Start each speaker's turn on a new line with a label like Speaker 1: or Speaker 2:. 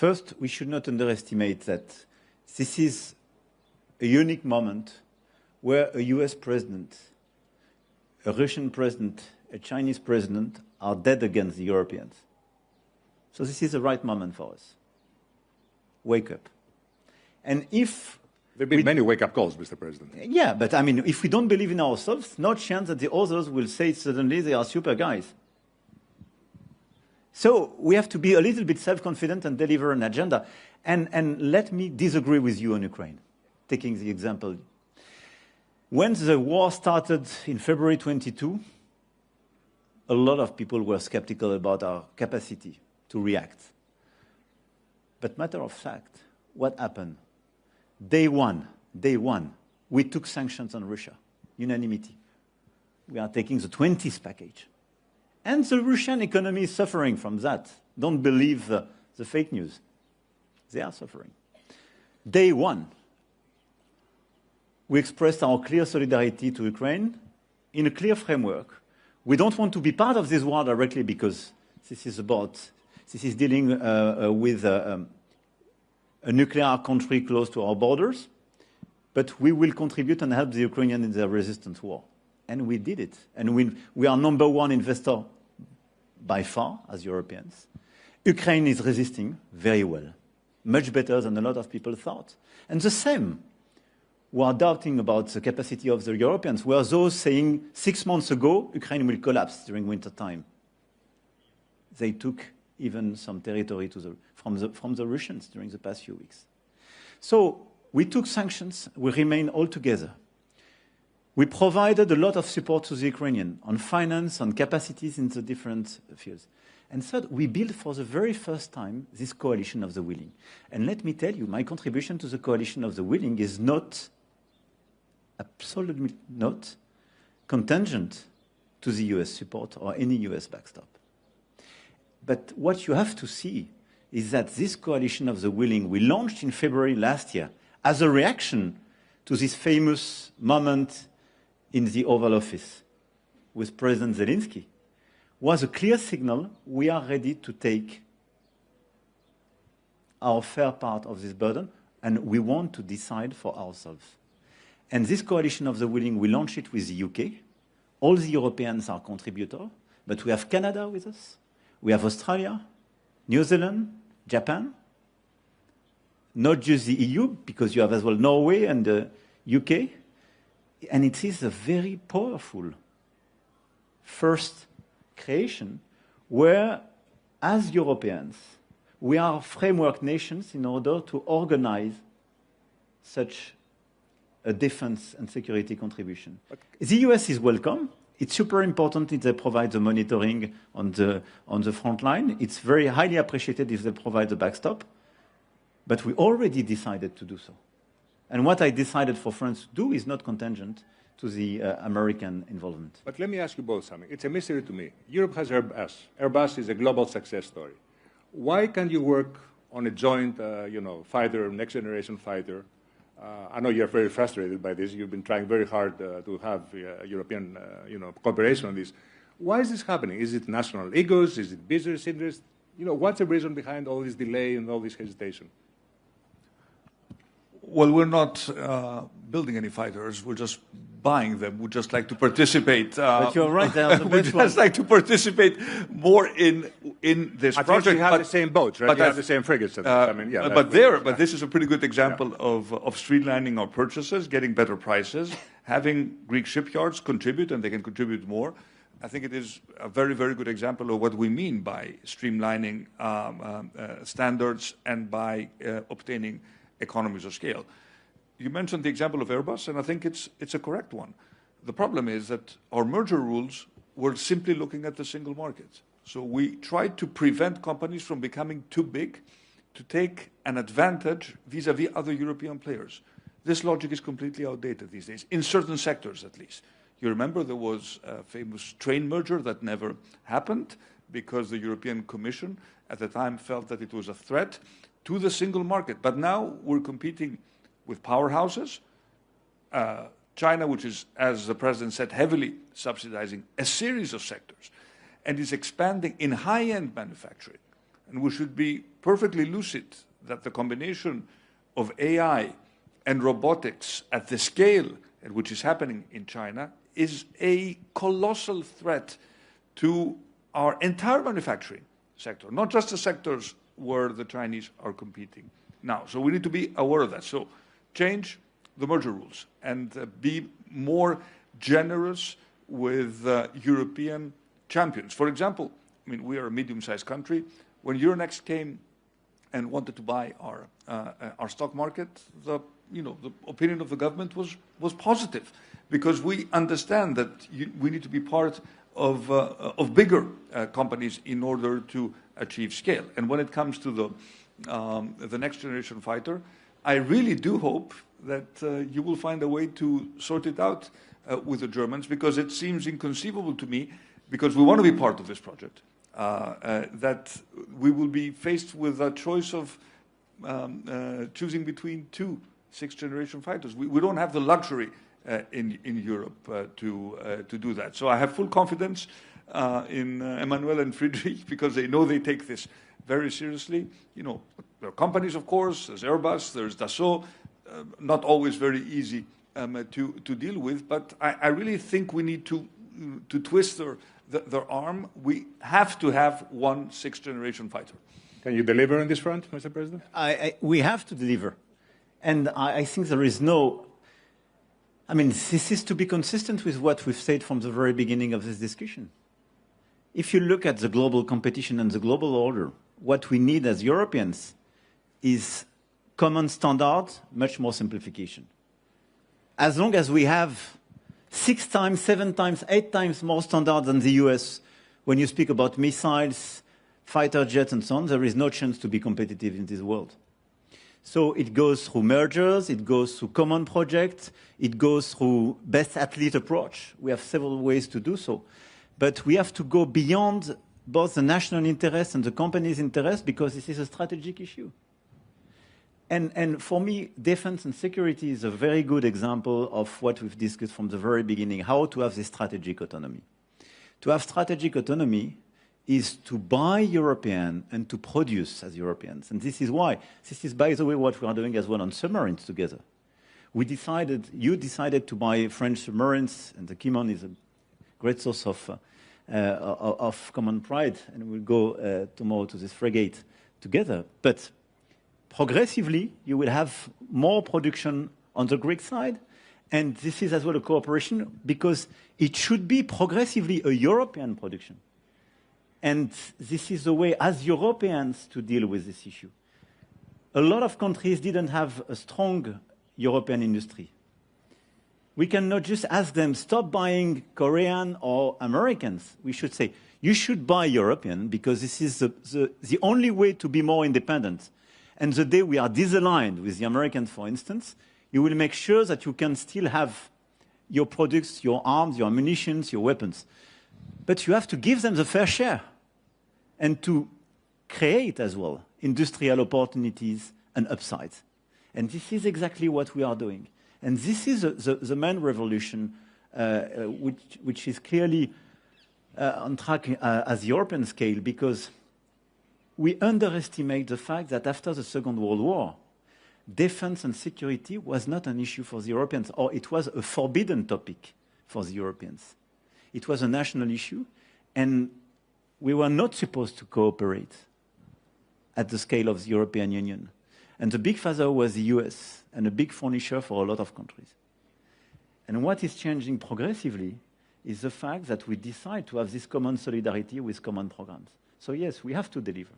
Speaker 1: First, we should not underestimate that this is a unique moment where a US president, a Russian president, a Chinese president are dead against the Europeans. So this is the right moment for us. Wake up. And if...
Speaker 2: There have been many wake-up calls, Mr. President.
Speaker 1: Yeah, but I mean, if we don't believe in ourselves, no chance that the others will say suddenly they are super guys. So we have to be a little bit self-confident and deliver an agenda. And let me disagree with you on Ukraine, taking the example. When the war started in February 22, a lot of people were skeptical about our capacity to react. But matter of fact, what happened? Day one, we took sanctions on Russia, unanimity. We are taking the 20th package. And the Russian economy is suffering from that. Don't believe the fake news. They are suffering. Day one, we expressed our clear solidarity to Ukraine in a clear framework. We don't want to be part of this war directly because this is dealing with a nuclear country close to our borders, but we will contribute and help the Ukrainians in their resistance war. And we did it. And we are number one investor by far as Europeans. Ukraine is resisting very well, much better than a lot of people thought. And the same, we are doubting about the capacity of the Europeans, were those saying 6 months ago, Ukraine will collapse during winter time. They took even some territory from the Russians during the past few weeks. So we took sanctions, we remain all together. We provided a lot of support to the Ukrainian on finance, on capacities in the different fields. And third, we built for the very first time this coalition of the willing. And let me tell you, my contribution to the coalition of the willing is not, absolutely not, contingent to the US support or any US backstop. But what you have to see is that this coalition of the willing we launched in February last year as a reaction to this famous moment in the Oval Office with President Zelensky was a clear signal we are ready to take our fair part of this burden and we want to decide for ourselves. And this coalition of the willing, we launched it with the UK. All the Europeans are contributors, but we have Canada with us. We have Australia, New Zealand, Japan, not just the EU, because you have as well Norway and the UK. And it is a very powerful first creation where, as Europeans, we are framework nations in order to organize such a defense and security contribution. The US is welcome. It's super important if they provide the monitoring on the front line. It's very highly appreciated if they provide the backstop. But we already decided to do so. And what I decided for France to do is not contingent to the American involvement.
Speaker 2: But let me ask you both something. It's a mystery to me. Europe has Airbus. Airbus is a global success story. Why can't you work on a joint, fighter, next-generation fighter? I know you're very frustrated by this. You've been trying very hard to have European, cooperation on this. Why is this happening? Is it national egos? Is it business interest? What's the reason behind all this delay and all this hesitation?
Speaker 3: Well, we're not building any fighters. We're just buying them. We'd just like to participate.
Speaker 1: But you're right.
Speaker 3: We'd just like to participate more in this project.
Speaker 2: You have the same boats, right? You have the same frigates.
Speaker 3: But this is a pretty good example of streamlining our purchases, getting better prices, having Greek shipyards contribute, and they can contribute more. I think it is a very, very good example of what we mean by streamlining standards and by obtaining economies of scale. You mentioned the example of Airbus, and I think it's a correct one. The problem is that our merger rules were simply looking at the single market. So we tried to prevent companies from becoming too big to take an advantage vis-à-vis other European players. This logic is completely outdated these days, in certain sectors at least. You remember there was a famous train merger that never happened because the European Commission at the time felt that it was a threat to the single market. But now we're competing with powerhouses. China, which is, as the President said, heavily subsidizing a series of sectors and is expanding in high-end manufacturing. And we should be perfectly lucid that the combination of AI and robotics at the scale at which is happening in China is a colossal threat to our entire manufacturing sector, not just the sectors where the Chinese are competing now. So we need to be aware of that. So change the merger rules and be more generous with European champions. For example, I mean, we are a medium-sized country. When Euronext came and wanted to buy our stock market, the opinion of the government was positive, because we understand that we need to be part of bigger companies in order to achieve scale. And when it comes to the next generation fighter, I really do hope that you will find a way to sort it out with the Germans, because it seems inconceivable to me, because we want to be part of this project, that we will be faced with a choice of choosing between two sixth-generation fighters. We don't have the luxury in Europe to do that. So I have full confidence in Emmanuel and Friedrich, because they know they take this very seriously. You know, there are companies, of course, there's Airbus, there's Dassault, not always very easy to deal with, but I really think we need to twist their arm. We have to have one sixth-generation fighter.
Speaker 2: Can you deliver on this front, Mr. President?
Speaker 1: We have to deliver. And I think there is no... I mean, this is to be consistent with what we've said from the very beginning of this discussion. If you look at the global competition and the global order, what we need as Europeans is common standards, much more simplification. As long as we have 6 times, 7 times, 8 times more standards than the US, when you speak about missiles, fighter jets, and so on, there is no chance to be competitive in this world. So it goes through mergers, it goes through common projects, it goes through best athlete approach. We have several ways to do so. But we have to go beyond both the national interest and the company's interest, because this is a strategic issue. And for me, defense and security is a very good example of what we've discussed from the very beginning, how to have this strategic autonomy. To have strategic autonomy is to buy European and to produce as Europeans. And this is why. This is, by the way, what we are doing as well on submarines together. You decided to buy French submarines, and the Kyiv is a great source of common pride, and we'll go tomorrow to this frigate together. But progressively, you will have more production on the Greek side, and this is as well a cooperation, because it should be progressively a European production. And this is the way, as Europeans, to deal with this issue. A lot of countries didn't have a strong European industry. We cannot just ask them, stop buying Korean or Americans. We should say, you should buy European, because this is the only way to be more independent. And the day we are disaligned with the Americans, for instance, you will make sure that you can still have your products, your arms, your munitions, your weapons. But you have to give them the fair share, and to create as well industrial opportunities and upsides. And this is exactly what we are doing. And this is the main revolution, which is clearly on track as European scale, because we underestimate the fact that after the Second World War, defense and security was not an issue for the Europeans, or it was a forbidden topic for the Europeans. It was a national issue, and we were not supposed to cooperate at the scale of the European Union. And the big father was the US, and a big furnisher for a lot of countries. And what is changing progressively is the fact that we decide to have this common solidarity with common programs. So yes, we have to deliver.